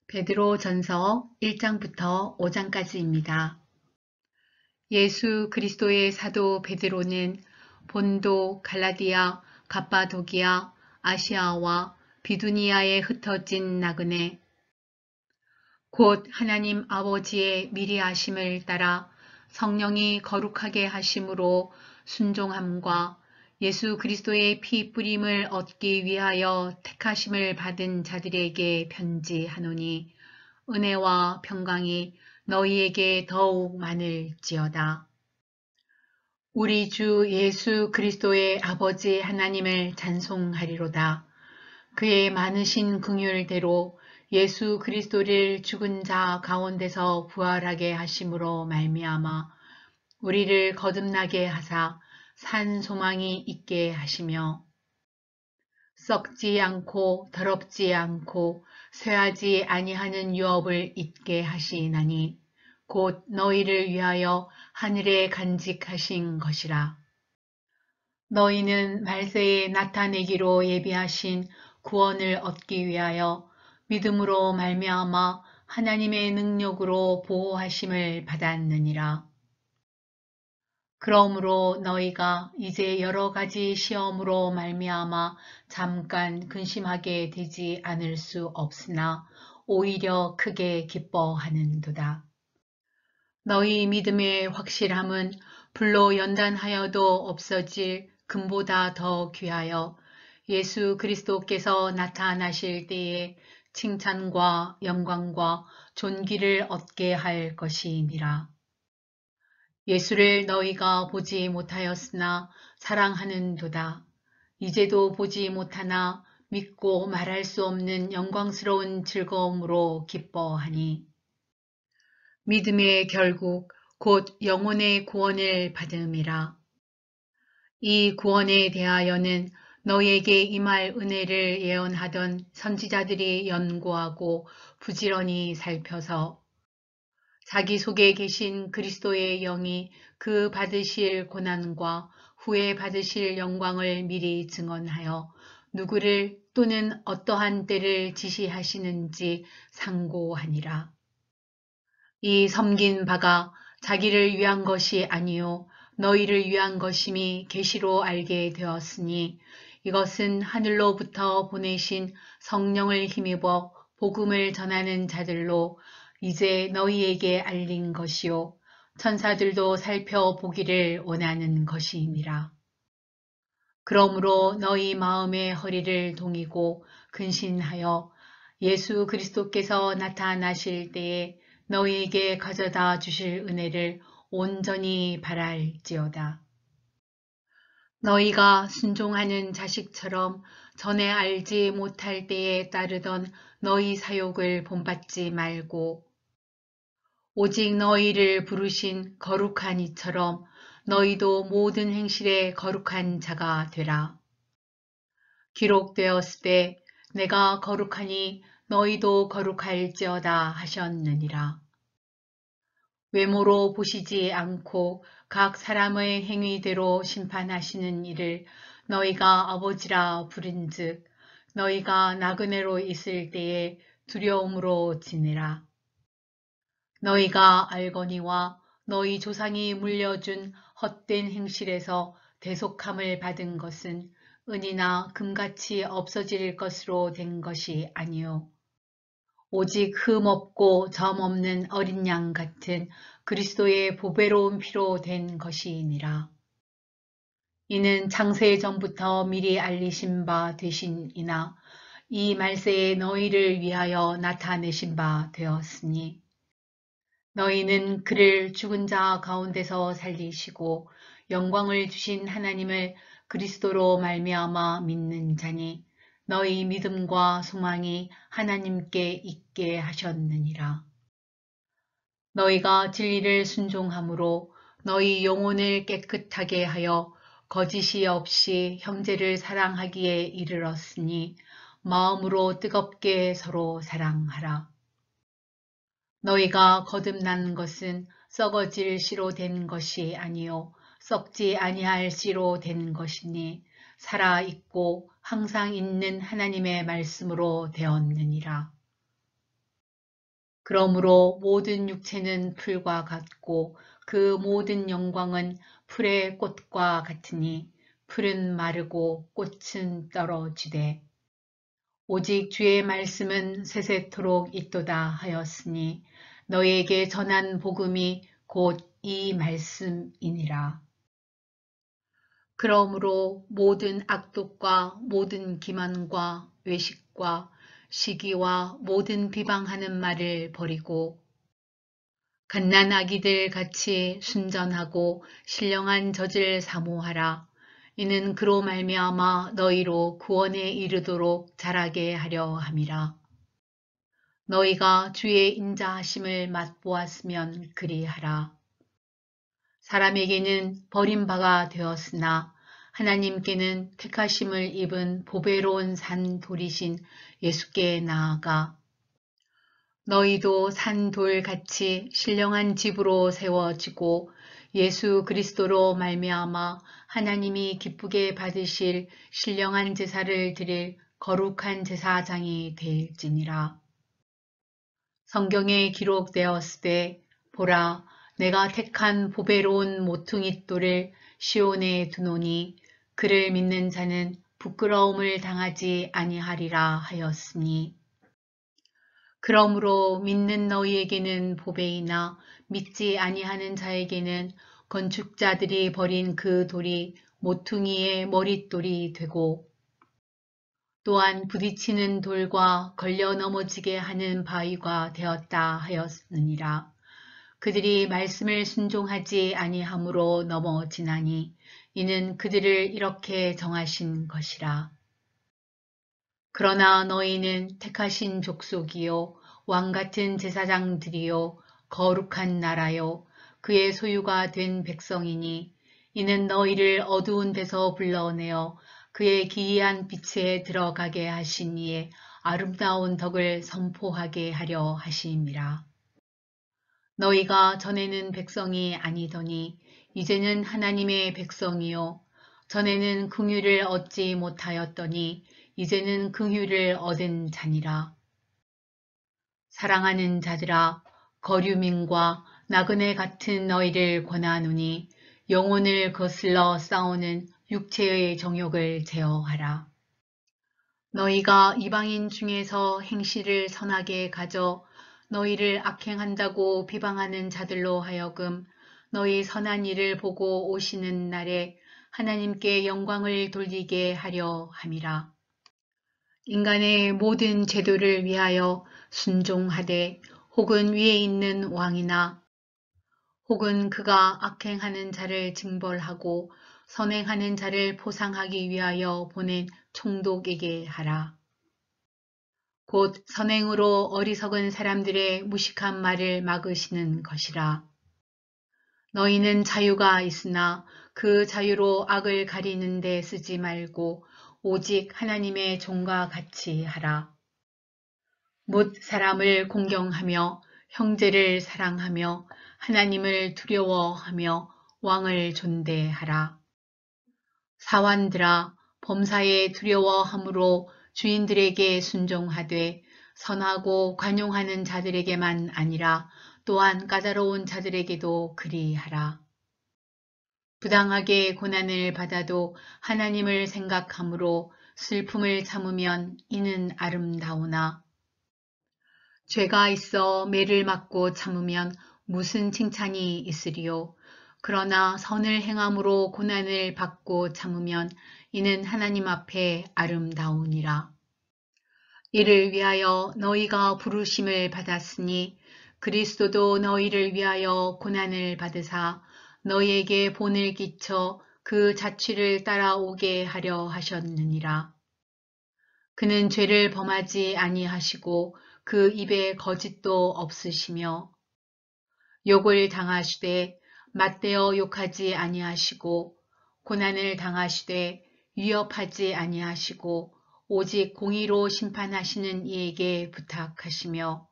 베드로전서 1장부터 5장까지입니다. 예수 그리스도의 사도 베드로는 본도, 갈라디아, 갑바도기아, 아시아와 비두니아에 흩어진 나그네 곧 하나님 아버지의 미리 하심을 따라 성령이 거룩하게 하심으로 순종함과 예수 그리스도의 피 뿌림을 얻기 위하여 택하심을 받은 자들에게 편지하노니 은혜와 평강이 너희에게 더욱 많을지어다. 우리 주 예수 그리스도의 아버지 하나님을 찬송하리로다. 그의 많으신 긍휼대로 예수 그리스도를 죽은 자 가운데서 부활하게 하심으로 말미암아 우리를 거듭나게 하사 산 소망이 있게 하시며 썩지 않고 더럽지 않고 쇠하지 아니하는 유업을 잊게 하시나니 곧 너희를 위하여 하늘에 간직하신 것이라. 너희는 말세에 나타내기로 예비하신 구원을 얻기 위하여 믿음으로 말미암아 하나님의 능력으로 보호하심을 받았느니라. 그러므로 너희가 이제 여러 가지 시험으로 말미암아 잠깐 근심하게 되지 않을 수 없으나 오히려 크게 기뻐하는도다. 너희 믿음의 확실함은 불로 연단하여도 없어질 금보다 더 귀하여 예수 그리스도께서 나타나실 때에 칭찬과 영광과 존귀를 얻게 할 것이니라. 예수를 너희가 보지 못하였으나 사랑하는도다. 이제도 보지 못하나 믿고 말할 수 없는 영광스러운 즐거움으로 기뻐하니 믿음의 결국 곧 영혼의 구원을 받음이라. 이 구원에 대하여는 너희에게 임할 은혜를 예언하던 선지자들이 연구하고 부지런히 살펴서 자기 속에 계신 그리스도의 영이 그 받으실 고난과 후에 받으실 영광을 미리 증언하여 누구를 또는 어떠한 때를 지시하시는지 상고하니라. 이 섬긴 바가 자기를 위한 것이 아니요 너희를 위한 것임이 계시로 알게 되었으니 이것은 하늘로부터 보내신 성령을 힘입어 복음을 전하는 자들로 이제 너희에게 알린 것이요 천사들도 살펴보기를 원하는 것이니라. 그러므로 너희 마음의 허리를 동이고 근신하여 예수 그리스도께서 나타나실 때에 너희에게 가져다 주실 은혜를 온전히 바랄지어다. 너희가 순종하는 자식처럼 전에 알지 못할 때에 따르던 너희 사욕을 본받지 말고 오직 너희를 부르신 거룩한 이처럼 너희도 모든 행실에 거룩한 자가 되라. 기록되었을 때 내가 거룩하니 너희도 거룩할지어다 하셨느니라. 외모로 보시지 않고 각 사람의 행위대로 심판하시는 이를 너희가 아버지라 부른즉 너희가 나그네로 있을 때에 두려움으로 지내라. 너희가 알거니와 너희 조상이 물려준 헛된 행실에서 대속함을 받은 것은 은이나 금같이 없어질 것으로 된 것이 아니요 오직 흠없고 점없는 어린 양 같은 그리스도의 보배로운 피로 된 것이니라. 이는 창세 전부터 미리 알리신 바 되시니나 이 말세에 너희를 위하여 나타내신 바 되었으니 너희는 그를 죽은 자 가운데서 살리시고 영광을 주신 하나님을 그리스도로 말미암아 믿는 자니 너희 믿음과 소망이 하나님께 있게 하셨느니라. 너희가 진리를 순종함으로 너희 영혼을 깨끗하게 하여 거짓이 없이 형제를 사랑하기에 이르렀으니 마음으로 뜨겁게 서로 사랑하라. 너희가 거듭난 것은 썩어질 씨로 된 것이 아니요 썩지 아니할 씨로 된 것이니 살아있고 항상 있는 하나님의 말씀으로 되었느니라. 그러므로 모든 육체는 풀과 같고 그 모든 영광은 풀의 꽃과 같으니 풀은 마르고 꽃은 떨어지되 오직 주의 말씀은 세세토록 있도다 하였으니 너희에게 전한 복음이 곧 이 말씀이니라. 그러므로 모든 악독과 모든 기만과 외식과 시기와 모든 비방하는 말을 버리고 갓난아기들 같이 순전하고 신령한 젖을 사모하라. 이는 그로 말미암아 너희로 구원에 이르도록 자라게 하려 함이라. 너희가 주의 인자하심을 맛보았으면 그리하라. 사람에게는 버림바가 되었으나 하나님께는 택하심을 입은 보배로운 산돌이신 예수께 나아가 너희도 산돌같이 신령한 집으로 세워지고 예수 그리스도로 말미암아 하나님이 기쁘게 받으실 신령한 제사를 드릴 거룩한 제사장이 될지니라. 성경에 기록되었으되 보라 내가 택한 보배로운 모퉁이돌을 시온에 두노니 그를 믿는 자는 부끄러움을 당하지 아니하리라 하였으니 그러므로 믿는 너희에게는 보배이나 믿지 아니하는 자에게는 건축자들이 버린 그 돌이 모퉁이의 머릿돌이 되고 또한 부딪히는 돌과 걸려 넘어지게 하는 바위가 되었다 하였느니라. 그들이 말씀을 순종하지 아니함으로 넘어지나니 이는 그들을 이렇게 정하신 것이라. 그러나 너희는 택하신 족속이요 왕같은 제사장들이요 거룩한 나라요 그의 소유가 된 백성이니 이는 너희를 어두운 데서 불러내어 그의 기이한 빛에 들어가게 하신 이의 아름다운 덕을 선포하게 하려 하심이라. 너희가 전에는 백성이 아니더니 이제는 하나님의 백성이요 전에는 긍휼을 얻지 못하였더니 이제는 긍휼을 얻은 자니라. 사랑하는 자들아 거류민과 나그네 같은 너희를 권하노니 영혼을 거슬러 싸우는 육체의 정욕을 제어하라. 너희가 이방인 중에서 행실을 선하게 가져 너희를 악행한다고 비방하는 자들로 하여금 너희 선한 일을 보고 오시는 날에 하나님께 영광을 돌리게 하려 함이라. 인간의 모든 제도를 위하여 순종하되 혹은 위에 있는 왕이나 혹은 그가 악행하는 자를 징벌하고 선행하는 자를 보상하기 위하여 보낸 총독에게 하라. 곧 선행으로 어리석은 사람들의 무식한 말을 막으시는 것이라. 너희는 자유가 있으나 그 자유로 악을 가리는 데 쓰지 말고 오직 하나님의 종과 같이 하라. 못 사람을 공경하며 형제를 사랑하며 하나님을 두려워하며 왕을 존대하라. 사환들아 범사에 두려워함으로 주인들에게 순종하되 선하고 관용하는 자들에게만 아니라 또한 까다로운 자들에게도 그리하라. 부당하게 고난을 받아도 하나님을 생각함으로 슬픔을 참으면 이는 아름다우나 죄가 있어 매를 맞고 참으면 무슨 칭찬이 있으리요. 그러나 선을 행함으로 고난을 받고 참으면 이는 하나님 앞에 아름다우니라. 이를 위하여 너희가 부르심을 받았으니 그리스도도 너희를 위하여 고난을 받으사 너희에게 본을 끼쳐 그 자취를 따라오게 하려 하셨느니라. 그는 죄를 범하지 아니하시고 그 입에 거짓도 없으시며 욕을 당하시되 맞대어 욕하지 아니하시고 고난을 당하시되 위협하지 아니하시고 오직 공의로 심판하시는 이에게 부탁하시며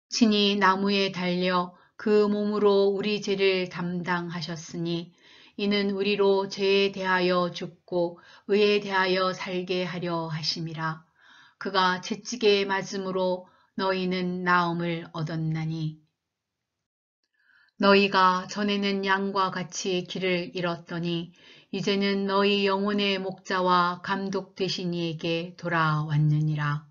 친히 나무에 달려 그 몸으로 우리 죄를 담당하셨으니 이는 우리로 죄에 대하여 죽고 의에 대하여 살게 하려 하심이라. 그가 채찍에 맞음으로 너희는 나음을 얻었나니 너희가 전에는 양과 같이 길을 잃었더니 이제는 너희 영혼의 목자와 감독 되신 이에게 돌아왔느니라.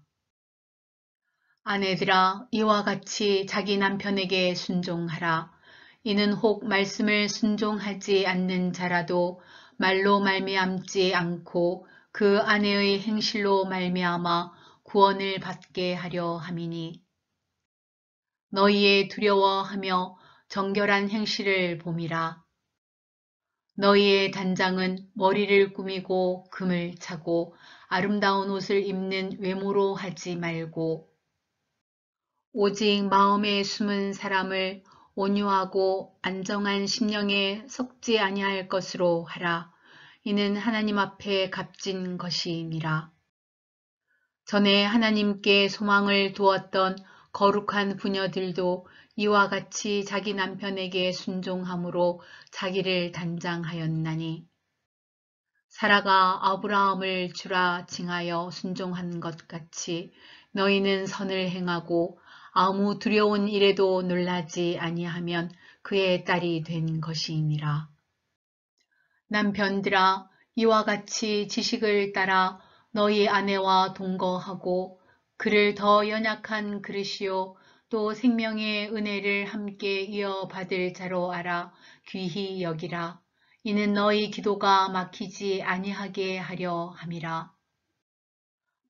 아내들아 이와 같이 자기 남편에게 순종하라. 이는 혹 말씀을 순종하지 않는 자라도 말로 말미암지 않고 그 아내의 행실로 말미암아 구원을 받게 하려 함이니 너희의 두려워하며 정결한 행실을 봄이라. 너희의 단장은 머리를 꾸미고 금을 차고 아름다운 옷을 입는 외모로 하지 말고 오직 마음에 숨은 사람을 온유하고 안정한 심령에 섞지 아니할 것으로 하라. 이는 하나님 앞에 값진 것이니라. 전에 하나님께 소망을 두었던 거룩한 부녀들도 이와 같이 자기 남편에게 순종함으로 자기를 단장하였나니 사라가 아브라함을 주라 칭하여 순종한 것 같이 너희는 선을 행하고 아무 두려운 일에도 놀라지 아니하면 그의 딸이 된 것이니라. 남편들아 이와 같이 지식을 따라 너희 아내와 동거하고 그를 더 연약한 그릇이요 또 생명의 은혜를 함께 이어받을 자로 알아 귀히 여기라. 이는 너희 기도가 막히지 아니하게 하려 함이라.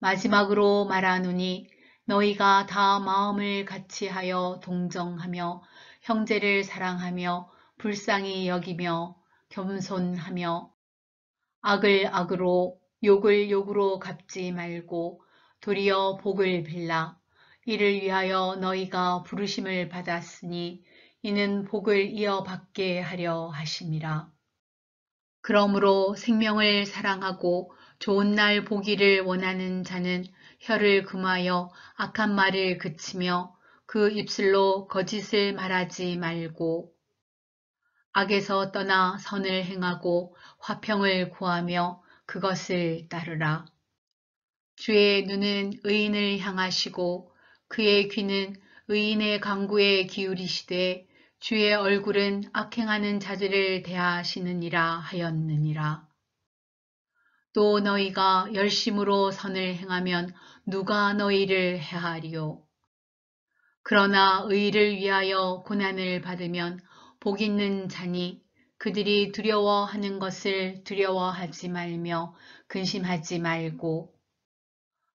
마지막으로 말하노니 너희가 다 마음을 같이하여 동정하며 형제를 사랑하며 불쌍히 여기며 겸손하며 악을 악으로 욕을 욕으로 갚지 말고 도리어 복을 빌라. 이를 위하여 너희가 부르심을 받았으니 이는 복을 이어받게 하려 하심이라. 그러므로 생명을 사랑하고 좋은 날 보기를 원하는 자는 혀를 금하여 악한 말을 그치며 그 입술로 거짓을 말하지 말고 악에서 떠나 선을 행하고 화평을 구하며 그것을 따르라. 주의 눈은 의인을 향하시고 그의 귀는 의인의 간구에 기울이시되 주의 얼굴은 악행하는 자들을 대하시느니라 하였느니라. 또 너희가 열심으로 선을 행하면 누가 너희를 해하리요. 그러나 의를 위하여 고난을 받으면 복 있는 자니 그들이 두려워하는 것을 두려워하지 말며 근심하지 말고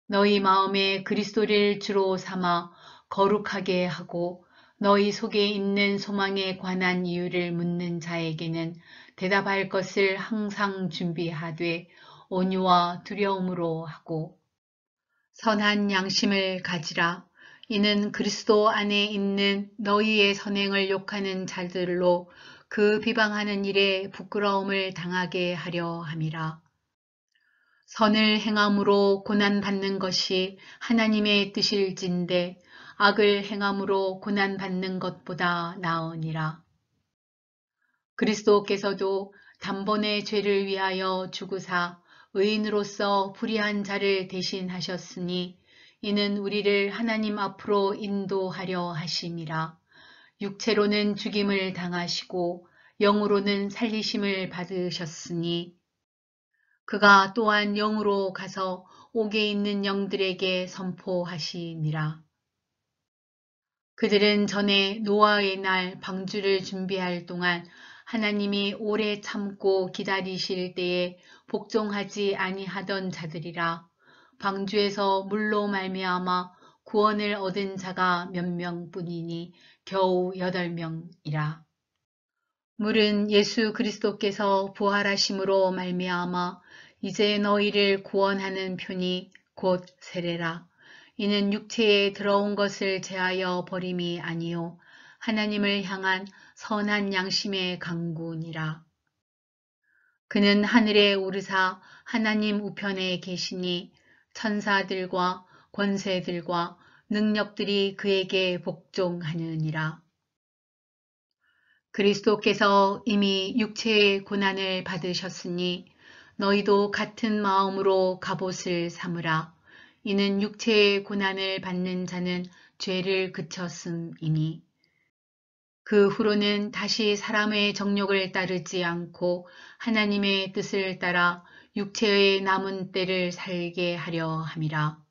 너희 마음에 그리스도를 주로 삼아 거룩하게 하고 너희 속에 있는 소망에 관한 이유를 묻는 자에게는 대답할 것을 항상 준비하되 온유와 두려움으로 하고 선한 양심을 가지라. 이는 그리스도 안에 있는 너희의 선행을 욕하는 자들로 그 비방하는 일에 부끄러움을 당하게 하려 함이라. 선을 행함으로 고난받는 것이 하나님의 뜻일진데 악을 행함으로 고난받는 것보다 나으니라. 그리스도께서도 단번에 죄를 위하여 죽으사 의인으로서 불의한 자를 대신하셨으니 이는 우리를 하나님 앞으로 인도하려 하심이라. 육체로는 죽임을 당하시고 영으로는 살리심을 받으셨으니 그가 또한 영으로 가서 옥에 있는 영들에게 선포하시니라. 그들은 전에 노아의 날 방주를 준비할 동안 하나님이 오래 참고 기다리실 때에 복종하지 아니하던 자들이라. 방주에서 물로 말미암아 구원을 얻은 자가 몇 명뿐이니 겨우 8명이라. 물은 예수 그리스도께서 부활하심으로 말미암아 이제 너희를 구원하는 표니 곧 세례라. 이는 육체에 들어온 것을 제하여 버림이 아니요 하나님을 향한 선한 양심의 강구니라. 그는 하늘에 오르사 하나님 우편에 계시니 천사들과 권세들과 능력들이 그에게 복종하느니라. 그리스도께서 이미 육체의 고난을 받으셨으니 너희도 같은 마음으로 갑옷을 삼으라. 이는 육체의 고난을 받는 자는 죄를 그쳤음이니 그 후로는 다시 사람의 정욕을 따르지 않고 하나님의 뜻을 따라 육체의 남은 때를 살게 하려 함이라.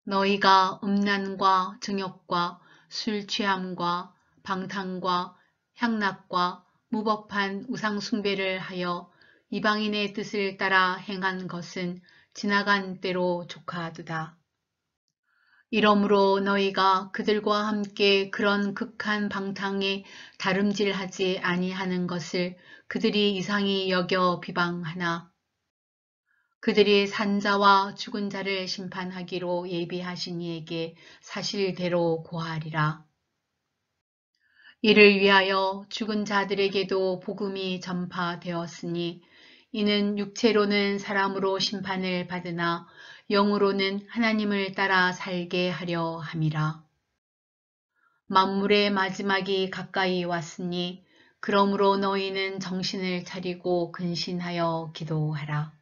너희가 음란과 정욕과 술 취함과 방탕과 향락과 무법한 우상 숭배를 하여 이방인의 뜻을 따라 행한 것은 지나간 때로 족하도다. 이러므로 너희가 그들과 함께 그런 극한 방탕에 다름질하지 아니하는 것을 그들이 이상히 여겨 비방하나 그들이 산자와 죽은 자를 심판하기로 예비하신 이에게 사실대로 고하리라. 이를 위하여 죽은 자들에게도 복음이 전파되었으니 이는 육체로는 사람으로 심판을 받으나 영으로는 하나님을 따라 살게 하려 함이라. 만물의 마지막이 가까이 왔으니 그러므로 너희는 정신을 차리고 근신하여 기도하라.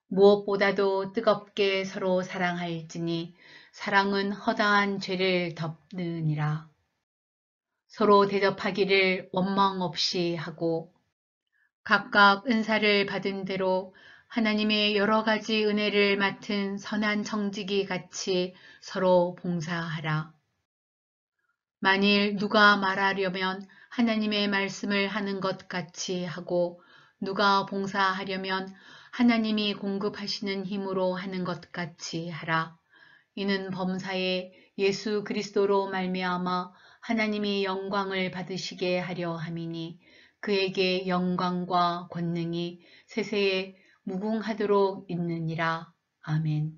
무엇보다도 뜨겁게 서로 사랑할지니 사랑은 허다한 죄를 덮느니라. 서로 대접하기를 원망 없이 하고 각각 은사를 받은 대로 하나님의 여러 가지 은혜를 맡은 선한 청지기 같이 서로 봉사하라. 만일 누가 말하려면 하나님의 말씀을 하는 것 같이 하고 누가 봉사하려면 하나님이 공급하시는 힘으로 하는 것 같이 하라. 이는 범사에 예수 그리스도로 말미암아 하나님이 영광을 받으시게 하려 함이니 그에게 영광과 권능이 세세에 무궁하도록 있느니라. 아멘.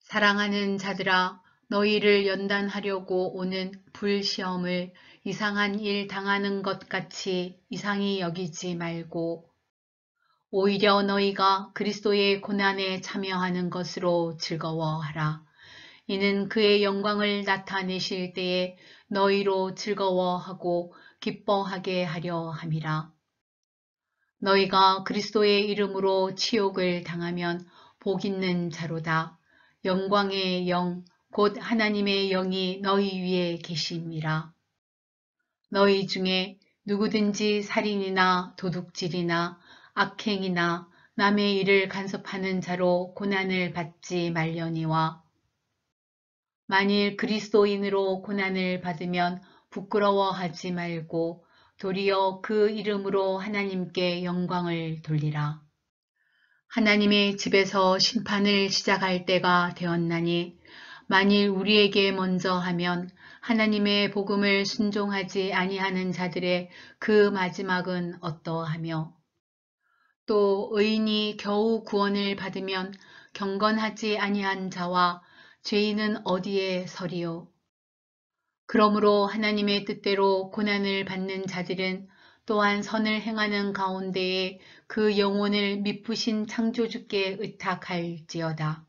사랑하는 자들아, 너희를 연단하려고 오는 불시험을 이상한 일 당하는 것 같이 이상히 여기지 말고 오히려 너희가 그리스도의 고난에 참여하는 것으로 즐거워하라. 이는 그의 영광을 나타내실 때에 너희로 즐거워하고 기뻐하게 하려 함이라. 너희가 그리스도의 이름으로 치욕을 당하면 복 있는 자로다. 영광의 영, 곧 하나님의 영이 너희 위에 계심이라. 너희 중에 누구든지 살인이나 도둑질이나 악행이나 남의 일을 간섭하는 자로 고난을 받지 말려니와 만일 그리스도인으로 고난을 받으면 부끄러워하지 말고 도리어 그 이름으로 하나님께 영광을 돌리라. 하나님의 집에서 심판을 시작할 때가 되었나니 만일 우리에게 먼저 하면 하나님의 복음을 순종하지 아니하는 자들의 그 마지막은 어떠하며 또 의인이 겨우 구원을 받으면 경건하지 아니한 자와 죄인은 어디에 서리요. 그러므로 하나님의 뜻대로 고난을 받는 자들은 또한 선을 행하는 가운데에 그 영혼을 미쁘신 창조주께 의탁할지어다.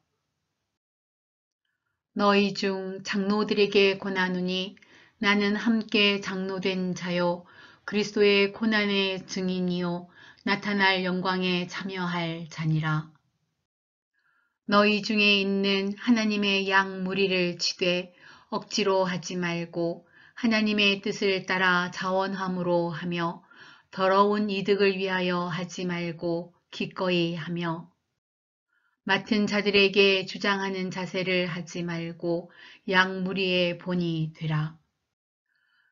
너희 중 장로들에게 권하노니 나는 함께 장로된 자요 그리스도의 고난의 증인이요 나타날 영광에 참여할 자니라. 너희 중에 있는 하나님의 양 무리를 치되 억지로 하지 말고 하나님의 뜻을 따라 자원함으로 하며 더러운 이득을 위하여 하지 말고 기꺼이 하며 맡은 자들에게 주장하는 자세를 하지 말고 양 무리의 본이 되라.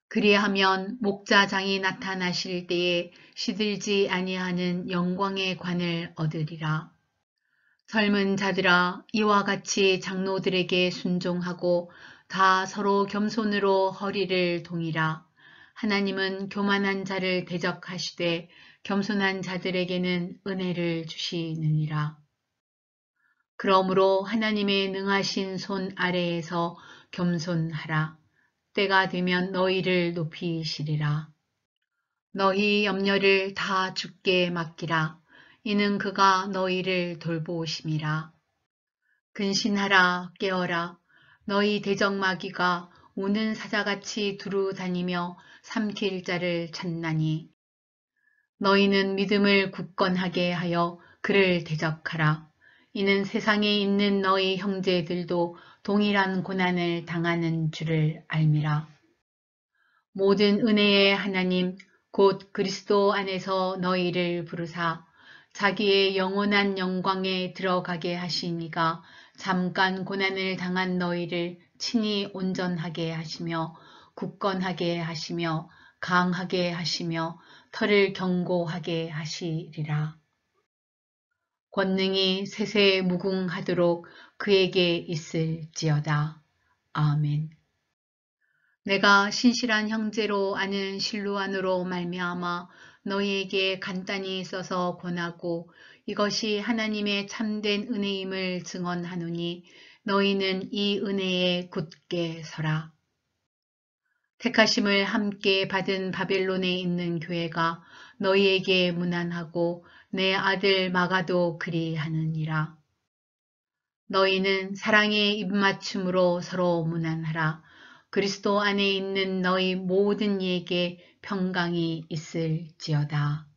그리하면 목자장이 나타나실 때에 시들지 아니하는 영광의 관을 얻으리라. 젊은 자들아 이와 같이 장로들에게 순종하고 다 서로 겸손으로 허리를 동이라. 하나님은 교만한 자를 대적하시되 겸손한 자들에게는 은혜를 주시느니라. 그러므로 하나님의 능하신 손 아래에서 겸손하라. 때가 되면 너희를 높이시리라. 너희 염려를 다 주께 맡기라. 이는 그가 너희를 돌보심이라. 근신하라 깨어라. 너희 대적마귀가 우는 사자같이 두루 다니며 삼킬 자를 찾나니 너희는 믿음을 굳건하게 하여 그를 대적하라. 이는 세상에 있는 너희 형제들도 동일한 고난을 당하는 줄을 알미라. 모든 은혜의 하나님 곧 그리스도 안에서 너희를 부르사 자기의 영원한 영광에 들어가게 하시니가 잠깐 고난을 당한 너희를 친히 온전하게 하시며 굳건하게 하시며 강하게 하시며 털을 견고하게 하시리라. 권능이 세세 무궁하도록 그에게 있을지어다. 아멘. 내가 신실한 형제로 아는 실루안으로 말미암아 너희에게 간단히 써서 권하고 이것이 하나님의 참된 은혜임을 증언하노니 너희는 이 은혜에 굳게 서라. 택하심을 함께 받은 바벨론에 있는 교회가 너희에게 문안하고 내 아들 마가도 그리하느니라. 너희는 사랑의 입맞춤으로 서로 문안하라. 그리스도 안에 있는 너희 모든 이에게 평강이 있을지어다.